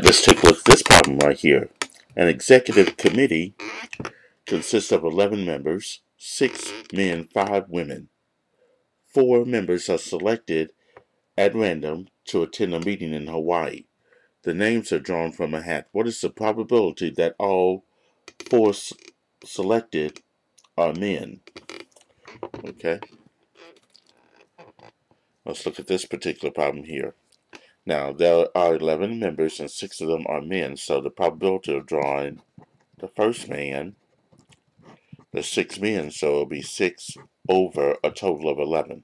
let's take a look at this problem right here. An executive committee consists of 11 members, 6 men, 5 women. 4 members are selected at random to attend a meeting in Hawaii. The names are drawn from a hat. What is the probability that all 4 selected are men? Okay. Let's look at this particular problem here. Now, there are 11 members and 6 of them are men, so the probability of drawing the first man, there's 6 men, so it'll be 6 over a total of 11.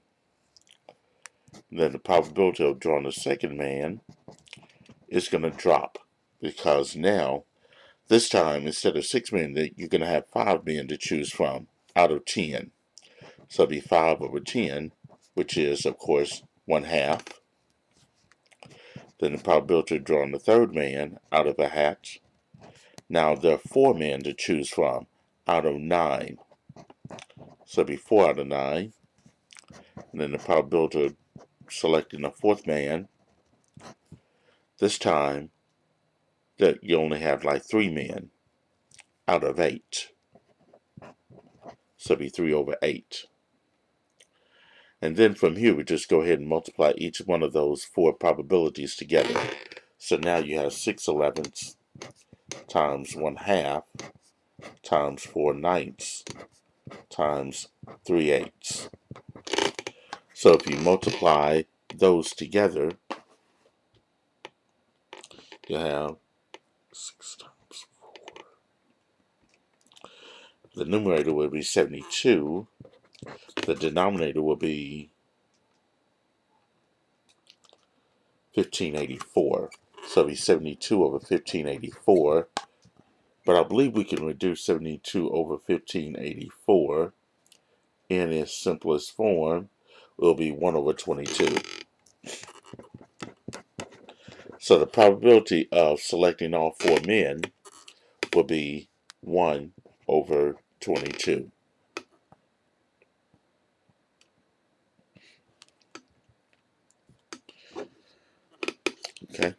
Then the probability of drawing the second man is going to drop, because now, this time, instead of 6 men, you're going to have 5 men to choose from out of 10. So it'll be 5 over 10, which is, of course, 1/2. Then the probability of drawing the third man out of a hat. Now there are 4 men to choose from out of 9. So it'll be 4 out of 9. And then the probability of selecting a 4th man. This time, that you only have like 3 men out of 8. So it'll be 3 over 8. And then from here, we just go ahead and multiply each one of those 4 probabilities together. So now you have 6/11 times 1/2 times 4/9 times 3/8. So if you multiply those together, you have 6 times 4. The numerator will be 72. The denominator will be 1584. So it'll be 72 over 1584. But I believe we can reduce 72 over 1584 in its simplest form. It will be 1 over 22. So the probability of selecting all 4 men will be 1 over 22. Okay.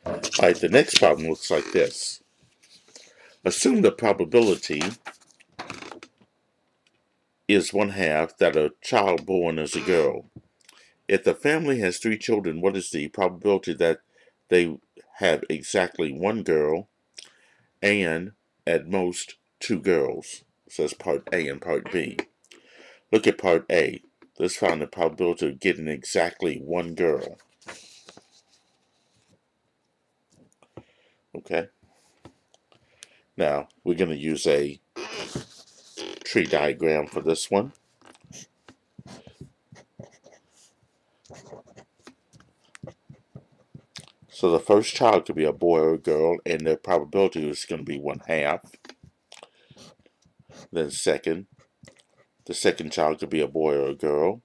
Alright, the next problem looks like this. Assume the probability is 1/2 that a child born is a girl. If the family has 3 children, what is the probability that they have exactly 1 girl and at most 2 girls? So that's part A and part B. Look at part A. Let's find the probability of getting exactly 1 girl. Okay. Now, we're going to use a tree diagram for this one. So the first child could be a boy or a girl, and their probability is going to be 1/2. Then the second child could be a boy or a girl,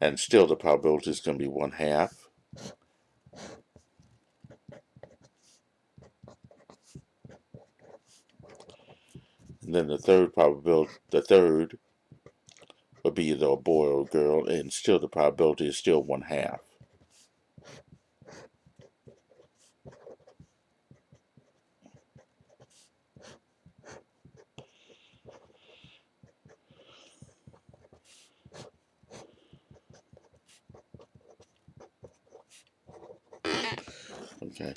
and still the probability is going to be 1/2. And then the third would be either a boy or a girl, and still the probability is still 1/2. Okay.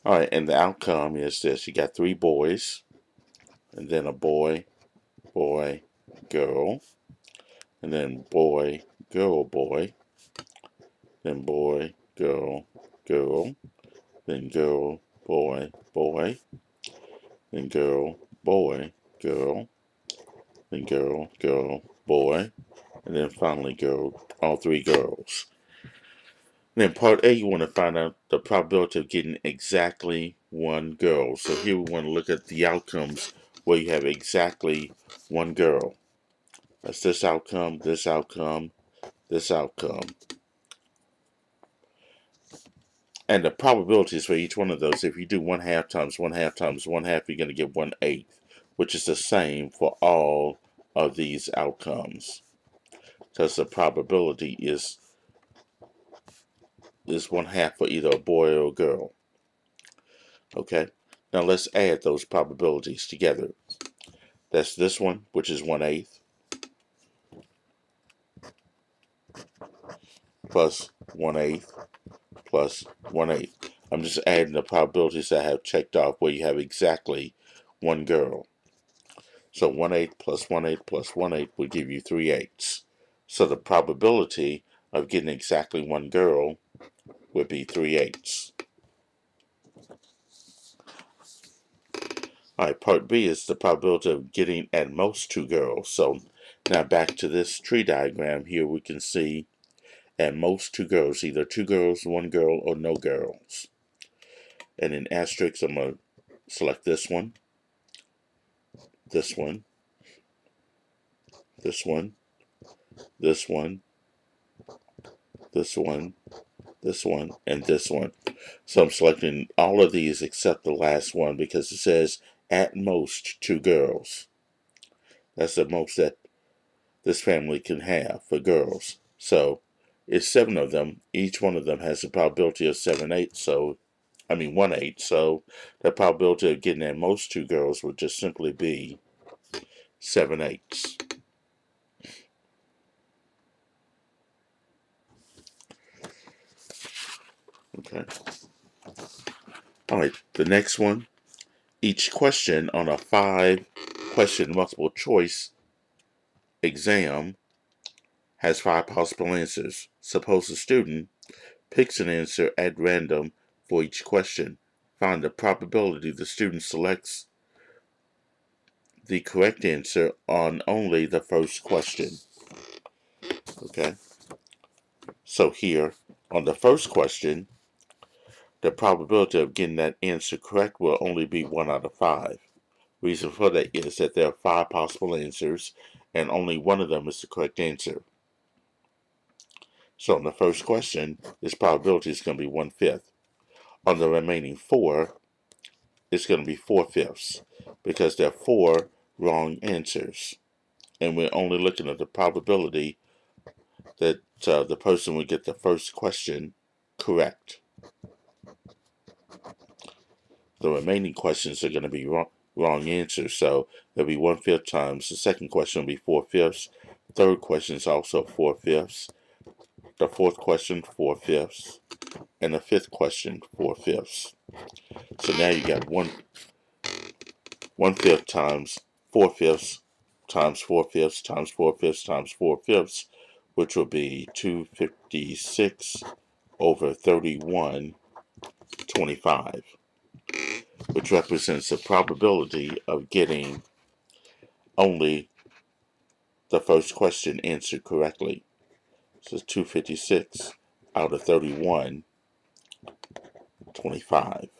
Alright, and the outcome is this. You got 3 boys, and then a boy, boy, girl, and then boy, girl, boy, then boy, girl, girl, then girl, boy, boy, then girl, boy, girl, then girl, girl, boy, and then finally girl, all 3 girls. And then part A, you want to find out the probability of getting exactly 1 girl. So here we want to look at the outcomes where you have exactly 1 girl. That's this outcome, this outcome, this outcome. And the probabilities for each one of those, if you do 1/2 times 1/2 times 1/2, you're going to get 1/8, which is the same for all of these outcomes. Because the probability is is 1/2 for either a boy or a girl. Okay, now let's add those probabilities together. That's this one, which is 1/8, plus 1/8, plus 1/8. I'm just adding the probabilities that I have checked off where you have exactly one girl. So 1/8 plus 1/8 plus 1/8 would give you 3/8. So the probability of getting exactly one girl would be 3/8. Alright, part B is the probability of getting at most 2 girls. So now back to this tree diagram here, we can see at most 2 girls, either 2 girls, 1 girl, or no girls. And in asterisk, I'm going to select this one, this one, this one, this one, this one, this one, and this one. So I'm selecting all of these except the last one because it says at most 2 girls. That's the most that this family can have for girls. So it's 7 of them. Each one of them has a probability of 1/8. So the probability of getting at most 2 girls would just simply be 7/8. Okay. All right. The next one. Each question on a 5-question multiple choice exam has 5 possible answers. Suppose a student picks an answer at random for each question. Find the probability the student selects the correct answer on only the first question. Okay, so here on the first question, the probability of getting that answer correct will only be 1 out of 5. Reason for that is that there are 5 possible answers and only one of them is the correct answer. So on the first question, this probability is going to be 1/5. On the remaining 4, it's going to be 4/5 because there are 4 wrong answers. And we're only looking at the probability that the person would get the first question correct. The remaining questions are going to be wrong answers. So there'll be 1/5 times. The second question will be 4/5. Third question is also 4/5. The fourth question, 4/5. And the fifth question, 4/5. So now you got 1/5 times 4/5 times 4/5 times 4/5 times 4/5, which will be 256 over 3125, which represents the probability of getting only the first question answered correctly. So 256 out of 3125.